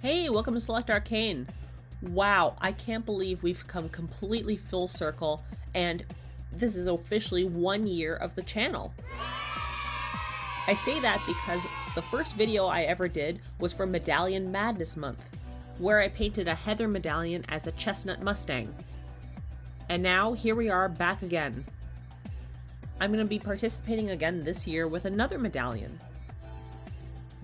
Hey, welcome to Select Arcane. Wow, I can't believe we've come completely full circle, and this is officially 1 year of the channel. I say that because the first video I ever did was for Medallion Madness Month, where I painted a Heather medallion as a chestnut Mustang. And now, here we are back again. I'm going to be participating again this year with another medallion.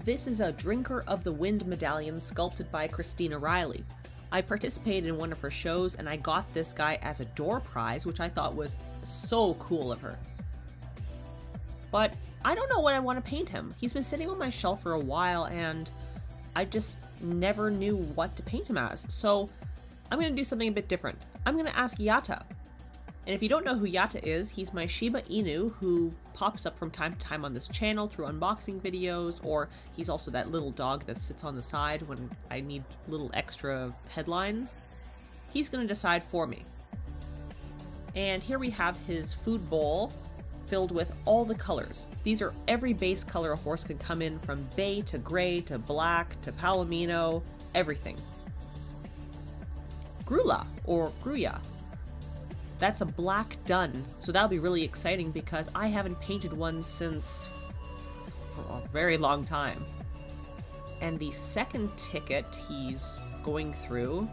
This is a Drinker of the Wind medallion sculpted by Christina Riley. I participated in one of her shows and I got this guy as a door prize, which I thought was so cool of her. But I don't know what I want to paint him. He's been sitting on my shelf for a while and I just never knew what to paint him as. So I'm going to do something a bit different. I'm going to ask Yatta. And if you don't know who Yatta is, he's my Shiba Inu who pops up from time to time on this channel through unboxing videos, or he's also that little dog that sits on the side when I need little extra headlines. He's going to decide for me. And here we have his food bowl filled with all the colors. These are every base color a horse can come in, from bay to gray to black to palomino, everything. Grula, or Gruya. That's a black dun, so that'll be really exciting because I haven't painted one since for a very long time. And the second ticket he's going through,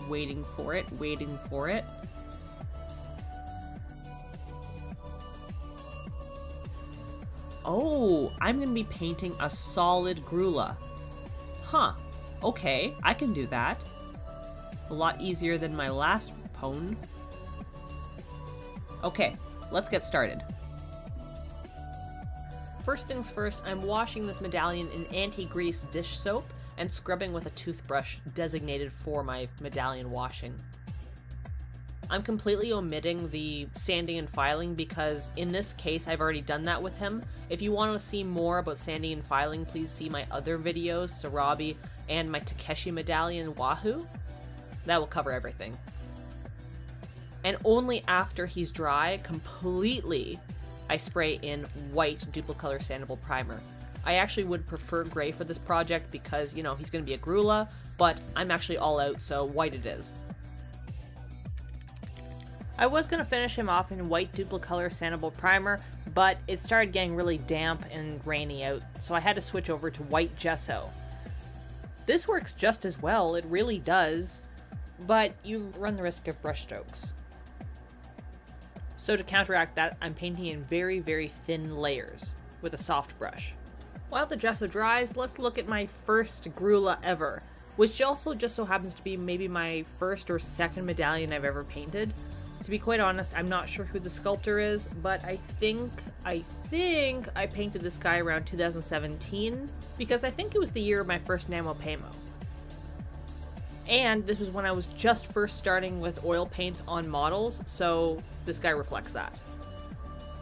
waiting for it. Oh, I'm going to be painting a solid Grula. Huh, okay, I can do that. A lot easier than my last pwn. Okay, let's get started. First things first, I'm washing this medallion in anti-grease dish soap and scrubbing with a toothbrush designated for my medallion washing. I'm completely omitting the sanding and filing because in this case I've already done that with him. If you want to see more about sanding and filing, please see my other videos, Sarabi and my Takeshi medallion Wahoo. That will cover everything. And only after he's dry completely, I spray in white Duplicolor sandable primer. I actually would prefer gray for this project because, you know, he's going to be a Grula, but I'm actually all out, so white it is. I was going to finish him off in white Duplicolor sandable primer, but it started getting really damp and rainy out, so I had to switch over to white Gesso. This works just as well, it really does. But you run the risk of brush strokes. So to counteract that, I'm painting in very, very thin layers with a soft brush. While the gesso dries, let's look at my first Grula ever, which also just so happens to be maybe my first or second medallion I've ever painted. To be quite honest, I'm not sure who the sculptor is, but I think I painted this guy around 2017, because I think it was the year of my first NamoPaymo. And this was when I was just first starting with oil paints on models, so this guy reflects that.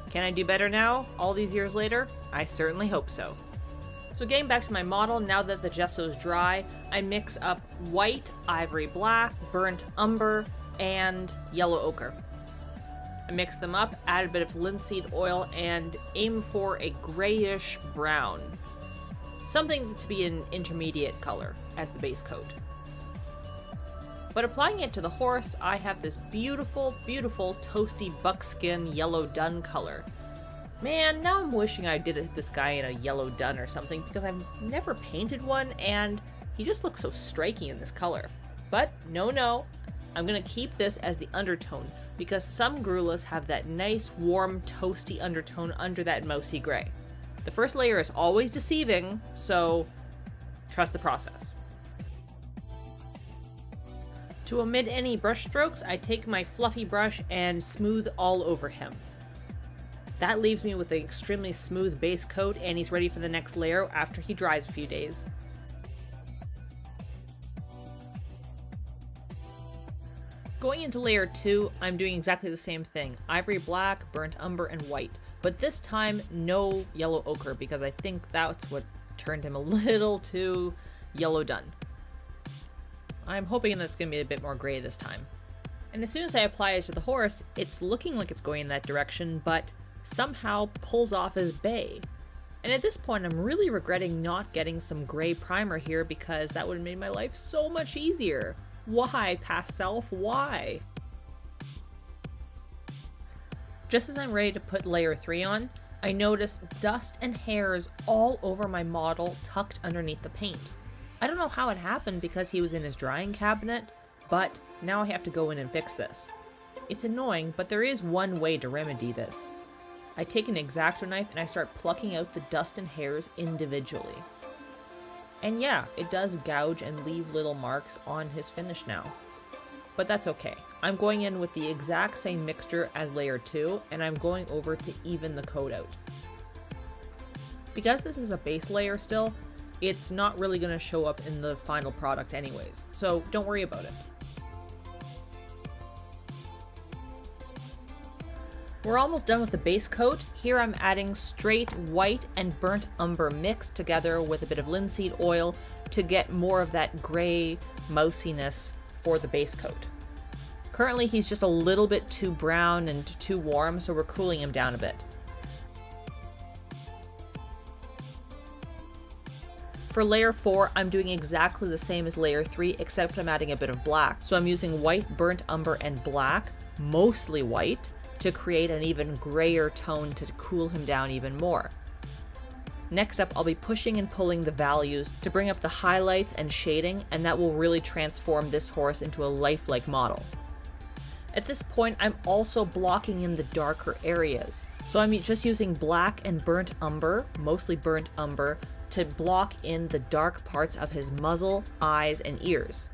Can I do better now, all these years later? I certainly hope so. So getting back to my model, now that the gesso is dry, I mix up white, ivory black, burnt umber, and yellow ochre. I mix them up, add a bit of linseed oil, and aim for a grayish brown. Something to be an intermediate color as the base coat. But applying it to the horse, I have this beautiful, beautiful toasty buckskin yellow dun color. Man, now I'm wishing I did this guy in a yellow dun or something because I've never painted one and he just looks so striking in this color. But no, I'm going to keep this as the undertone because some Grulas have that nice, warm, toasty undertone under that mousy gray. The first layer is always deceiving, so trust the process. To omit any brush strokes, I take my fluffy brush and smooth all over him. That leaves me with an extremely smooth base coat and he's ready for the next layer after he dries a few days. Going into layer 2, I'm doing exactly the same thing. Ivory black, burnt umber, and white. But this time, no yellow ochre because I think that's what turned him a little too yellow dun. I'm hoping that's going to be a bit more gray this time. And as soon as I apply it to the horse, it's looking like it's going in that direction, but somehow pulls off as bay. And at this point, I'm really regretting not getting some gray primer here because that would have made my life so much easier. Why, past self, why? Just as I'm ready to put layer 3 on, I notice dust and hairs all over my model tucked underneath the paint. I don't know how it happened because he was in his drying cabinet, but now I have to go in and fix this. It's annoying, but there is one way to remedy this. I take an X-Acto knife and I start plucking out the dust and hairs individually. And yeah, it does gouge and leave little marks on his finish now. But that's okay. I'm going in with the exact same mixture as layer 2, and I'm going over to even the coat out. Because this is a base layer still, it's not really going to show up in the final product anyways, so don't worry about it. We're almost done with the base coat. Here I'm adding straight white and burnt umber mixed together with a bit of linseed oil to get more of that gray mousiness for the base coat. Currently he's just a little bit too brown and too warm, so we're cooling him down a bit. For layer 4, I'm doing exactly the same as layer 3, except I'm adding a bit of black. So I'm using white, burnt umber, and black, mostly white, to create an even grayer tone to cool him down even more. Next up, I'll be pushing and pulling the values to bring up the highlights and shading, and that will really transform this horse into a lifelike model. At this point, I'm also blocking in the darker areas. So I'm just using black and burnt umber, mostly burnt umber, to block in the dark parts of his muzzle, eyes, and ears.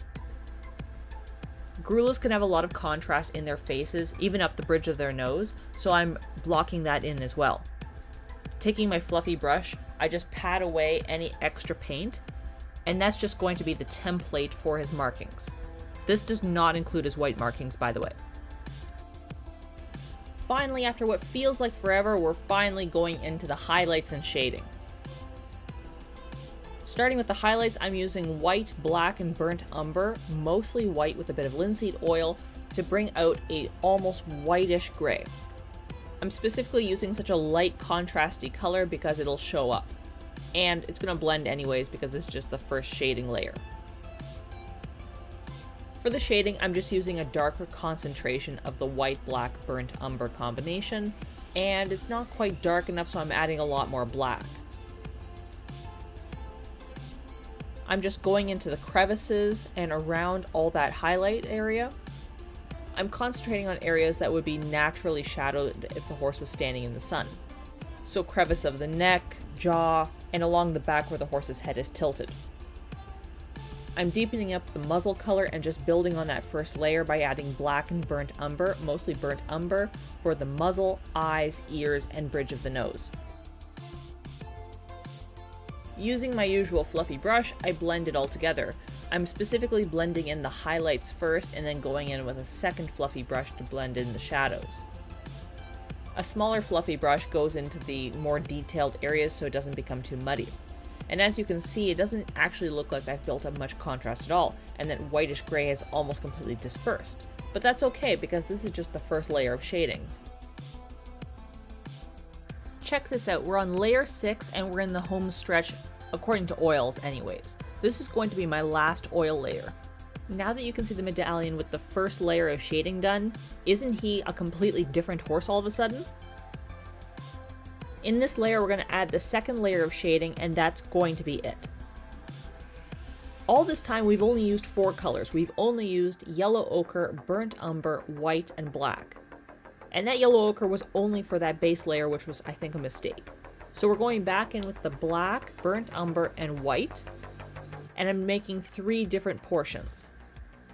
Gorillas can have a lot of contrast in their faces, even up the bridge of their nose, so I'm blocking that in as well. Taking my fluffy brush, I just pat away any extra paint, and that's just going to be the template for his markings. This does not include his white markings, by the way. Finally, after what feels like forever, we're finally going into the highlights and shading. Starting with the highlights, I'm using white, black, and burnt umber, mostly white with a bit of linseed oil, to bring out a almost whitish gray. I'm specifically using such a light contrasty color because it'll show up. And it's going to blend anyways because this is just the first shading layer. For the shading, I'm just using a darker concentration of the white, black, burnt umber combination, and it's not quite dark enough, so I'm adding a lot more black. I'm just going into the crevices and around all that highlight area. I'm concentrating on areas that would be naturally shadowed if the horse was standing in the sun. So crevice of the neck, jaw, and along the back where the horse's head is tilted. I'm deepening up the muzzle color and just building on that first layer by adding black and burnt umber, mostly burnt umber, for the muzzle, eyes, ears, and bridge of the nose. Using my usual fluffy brush, I blend it all together. I'm specifically blending in the highlights first and then going in with a second fluffy brush to blend in the shadows. A smaller fluffy brush goes into the more detailed areas so it doesn't become too muddy. And as you can see, it doesn't actually look like I've built up much contrast at all, and that whitish gray is almost completely dispersed. But that's okay because this is just the first layer of shading. Check this out, we're on layer 6 and we're in the home stretch according to oils anyways. This is going to be my last oil layer. Now that you can see the medallion with the first layer of shading done, isn't he a completely different horse all of a sudden? In this layer, we're going to add the second layer of shading, and that's going to be it. All this time, we've only used 4 colors. We've only used yellow ochre, burnt umber, white, and black. And that yellow ochre was only for that base layer, which was, I think, a mistake. So we're going back in with the black, burnt umber, and white, and I'm making 3 different portions.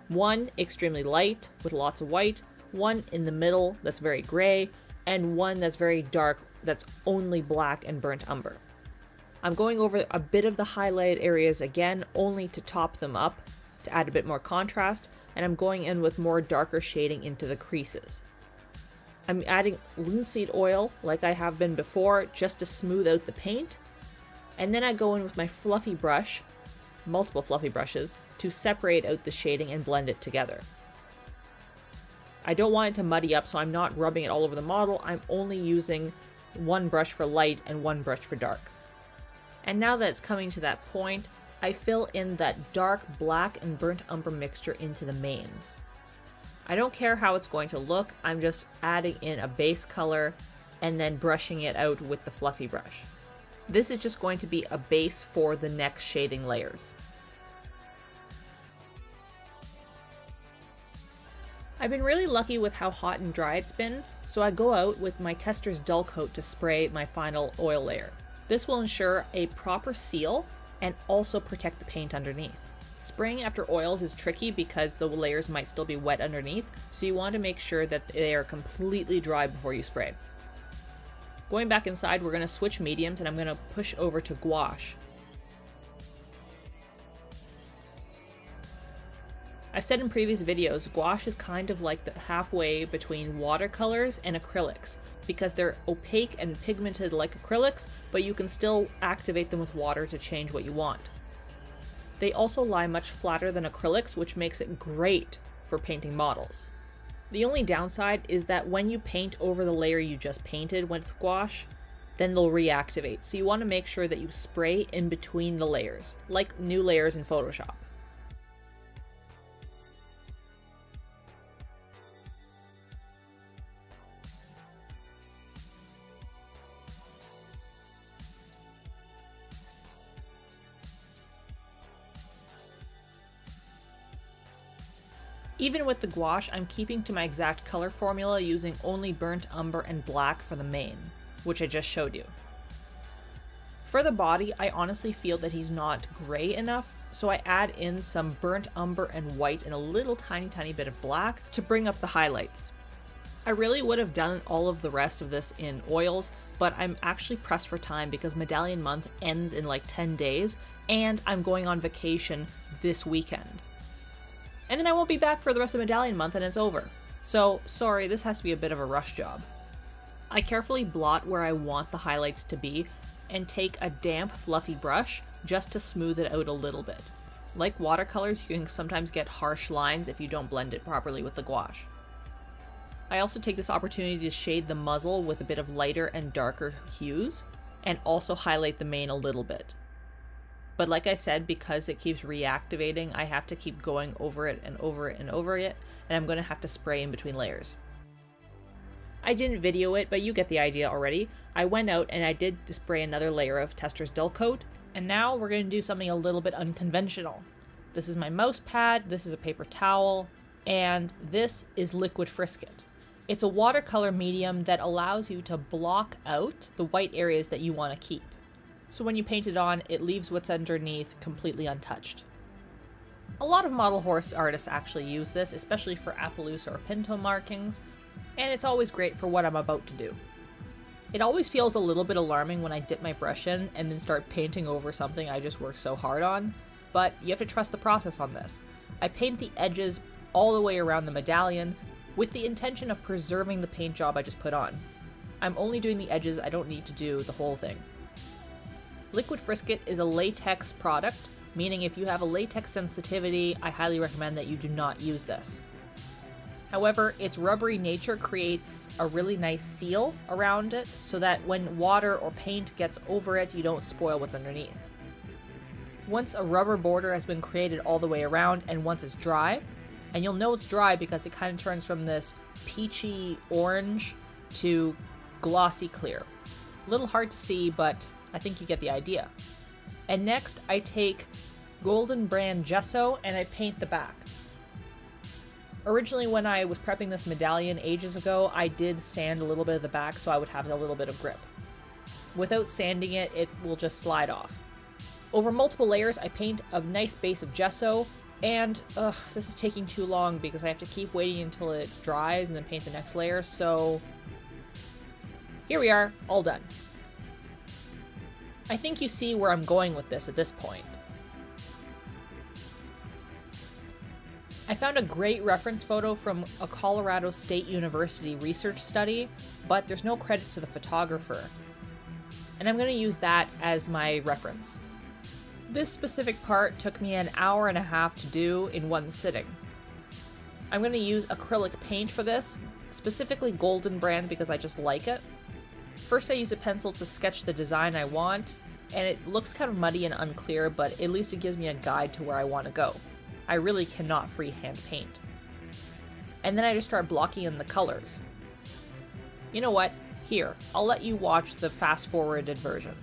One extremely light with lots of white, one in the middle that's very gray, and one that's very dark that's only black and burnt umber. I'm going over a bit of the highlighted areas again, only to top them up, to add a bit more contrast, and I'm going in with more darker shading into the creases. I'm adding linseed oil, like I have been before, just to smooth out the paint, and then I go in with my fluffy brush, multiple fluffy brushes, to separate out the shading and blend it together. I don't want it to muddy up, so I'm not rubbing it all over the model. I'm only using one brush for light and one brush for dark. And now that it's coming to that point, I fill in that dark black and burnt umber mixture into the mane. I don't care how it's going to look, I'm just adding in a base color and then brushing it out with the fluffy brush. This is just going to be a base for the next shading layers. I've been really lucky with how hot and dry it's been, so I go out with my Testors Dullcote to spray my final oil layer. This will ensure a proper seal and also protect the paint underneath. Spraying after oils is tricky because the layers might still be wet underneath, so you want to make sure that they are completely dry before you spray. Going back inside, we're going to switch mediums and I'm going to push over to gouache. I said in previous videos, gouache is kind of like the halfway between watercolors and acrylics, because they're opaque and pigmented like acrylics, but you can still activate them with water to change what you want. They also lie much flatter than acrylics, which makes it great for painting models. The only downside is that when you paint over the layer you just painted with gouache, then they'll reactivate, so you want to make sure that you spray in between the layers, like new layers in Photoshop. Even with the gouache, I'm keeping to my exact color formula using only burnt umber and black for the mane, which I just showed you. For the body, I honestly feel that he's not gray enough, so I add in some burnt umber and white and a little tiny bit of black to bring up the highlights. I really would have done all of the rest of this in oils, but I'm actually pressed for time because Medallion month ends in like 10 days, and I'm going on vacation this weekend. And then I won't be back for the rest of Medallion month and it's over. So, sorry, this has to be a bit of a rush job. I carefully blot where I want the highlights to be and take a damp, fluffy brush just to smooth it out a little bit. Like watercolors, you can sometimes get harsh lines if you don't blend it properly with the gouache. I also take this opportunity to shade the muzzle with a bit of lighter and darker hues, and also highlight the mane a little bit. But like I said, because it keeps reactivating, I have to keep going over it and over it and over it, and I'm going to have to spray in between layers. I didn't video it, but you get the idea already. I went out and I did spray another layer of Testors Dullcote, and now we're going to do something a little bit unconventional. This is my mouse pad, this is a paper towel, and this is liquid frisket. It's a watercolor medium that allows you to block out the white areas that you want to keep. So when you paint it on, it leaves what's underneath completely untouched. A lot of model horse artists actually use this, especially for Appaloosa or Pinto markings, and it's always great for what I'm about to do. It always feels a little bit alarming when I dip my brush in and then start painting over something I just worked so hard on, but you have to trust the process on this. I paint the edges all the way around the medallion with the intention of preserving the paint job I just put on. I'm only doing the edges, I don't need to do the whole thing. Liquid frisket is a latex product, meaning if you have a latex sensitivity, I highly recommend that you do not use this. However, its rubbery nature creates a really nice seal around it so that when water or paint gets over it, you don't spoil what's underneath. Once a rubber border has been created all the way around and once it's dry, and you'll know it's dry because it kind of turns from this peachy orange to glossy clear. A little hard to see, but I think you get the idea. And next, I take Golden Brand Gesso and I paint the back. Originally, when I was prepping this medallion ages ago, I did sand a little bit of the back so I would have a little bit of grip. Without sanding it, it will just slide off. Over multiple layers, I paint a nice base of gesso, and this is taking too long because I have to keep waiting until it dries and then paint the next layer, so here we are, all done. I think you see where I'm going with this at this point. I found a great reference photo from a Colorado State University research study, but there's no credit to the photographer. And I'm going to use that as my reference. This specific part took me an hour and a half to do in one sitting. I'm going to use acrylic paint for this, specifically Golden Brand because I just like it. First I use a pencil to sketch the design I want, and it looks kind of muddy and unclear, but at least it gives me a guide to where I want to go. I really cannot freehand paint. And then I just start blocking in the colors. You know what? Here, I'll let you watch the fast-forwarded version.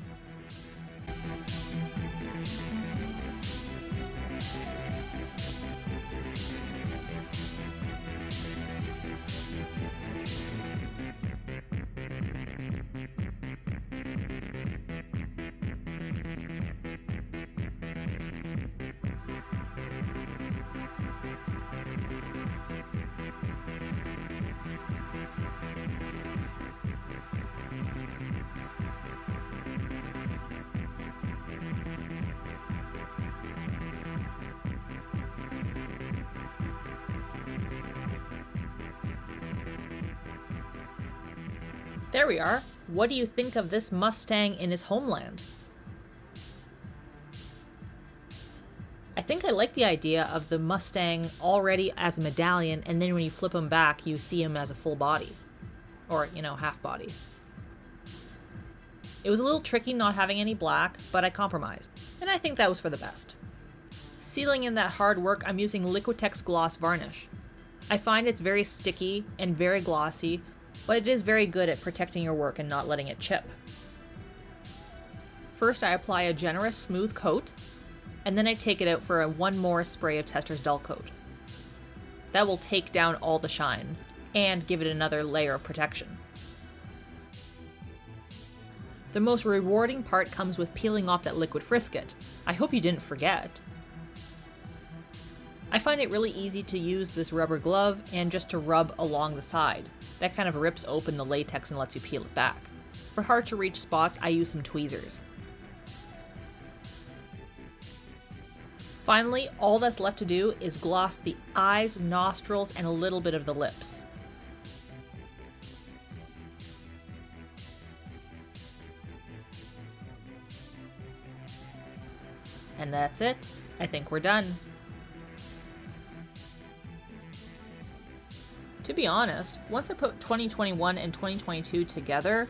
There we are. What do you think of this Mustang in his homeland? I think I like the idea of the Mustang already as a medallion, and then when you flip him back, you see him as a full body. Or, you know, half body. It was a little tricky not having any black, but I compromised. And I think that was for the best. Sealing in that hard work, I'm using Liquitex Gloss Varnish. I find it's very sticky and very glossy, but it is very good at protecting your work and not letting it chip. First I apply a generous smooth coat, and then I take it out for one more spray of Testors Dullcote. That will take down all the shine, and give it another layer of protection. The most rewarding part comes with peeling off that liquid frisket. I hope you didn't forget. I find it really easy to use this rubber glove and just to rub along the side. That kind of rips open the latex and lets you peel it back. For hard to reach spots, I use some tweezers. Finally, all that's left to do is gloss the eyes, nostrils, and a little bit of the lips. And that's it. I think we're done. To be honest, once I put 2021 and 2022 together,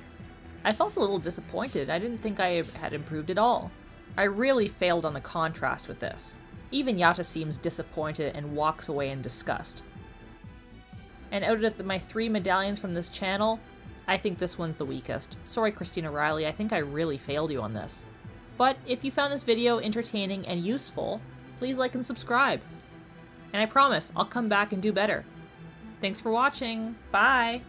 I felt a little disappointed. I didn't think I had improved at all. I really failed on the contrast with this. Even Yata seems disappointed and walks away in disgust. And out of my 3 medallions from this channel, I think this one's the weakest. Sorry, Christina Riley, I think I really failed you on this. But if you found this video entertaining and useful, please like and subscribe. And I promise, I'll come back and do better. Thanks for watching. Bye!